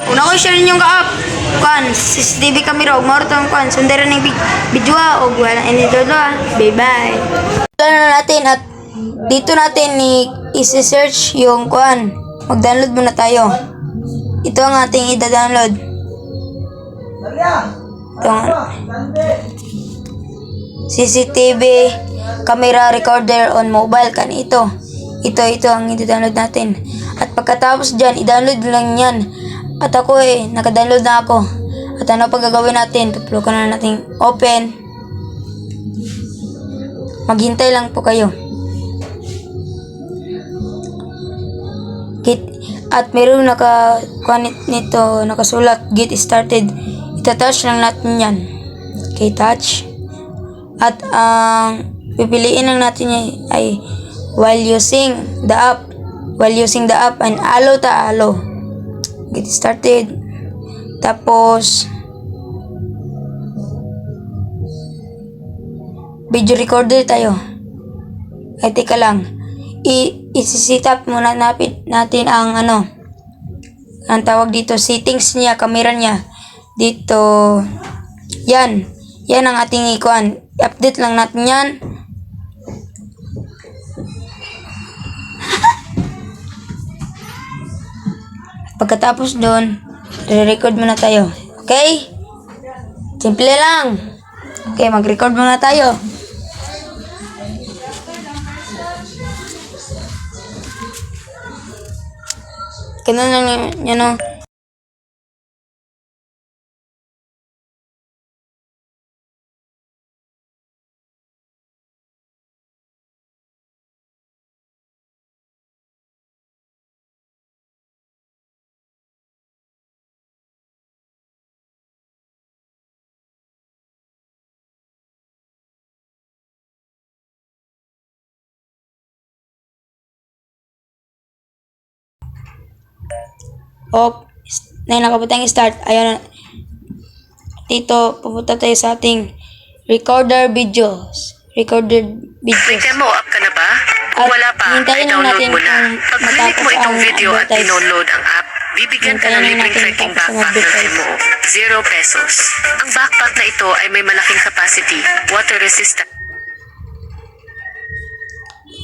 Una ko share ninyong ka-up. Kuan, CCTV camera og maro tong kuan. Sundara ning video og wala ini dodo. Bye-bye. Na natin at dito natin i-search yung kuan. Mag-download muna tayo. Ito ang ating i-download. Ito CCTV camera recorder on mobile kan ito. Ito ang i-download natin. At pagkatapos dyan, i-download lang yan. At ako naka-download na ako. At ano pa gagawin natin? Tuplukan na natin open. Maghintay lang po kayo. At meron nito nakasulat get started. Ita-touch lang natin yan. Okay, touch. At pipiliin lang natin ay while using the app and allow get started. Tapos video recorder tayo. Ay teka lang, i-set up muna natin ang ang tawag dito, settings niya, camera niya dito. Yan ang ating ikuan. Update lang natin yan. Pagkatapos doon, re-record muna tayo. Okay? Simple lang. Okay, mag-record muna tayo. Ganun lang yan. Nakaputang start. Ayan. Dito, pupunta tayo sa ating recorded videos. May demo app ka na ba? Kung wala pa, ay download mo na. Pag click mo itong video at download ang app, bibigyan ka ng libreng trekking backpack ng demo. 0 pesos. Ang backpack na ito ay may malaking capacity, water resistant.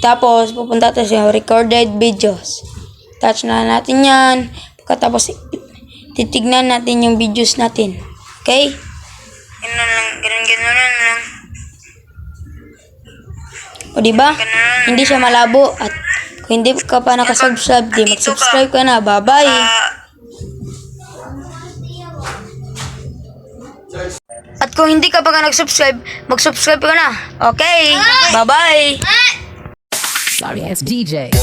Tapos, pupunta tayo sa recorded videos. Touch na natin yan. Pagkatapos, titignan natin yung videos natin. Okay? Ganun lang. O diba? Hindi siya malabo. At kung hindi ka pa nakasubscribe, mag-subscribe ka na. Bye-bye! At kung hindi ka pa nag-subscribe, mag-subscribe ka na. Okay? Bye-bye! Sorry, it's DJ.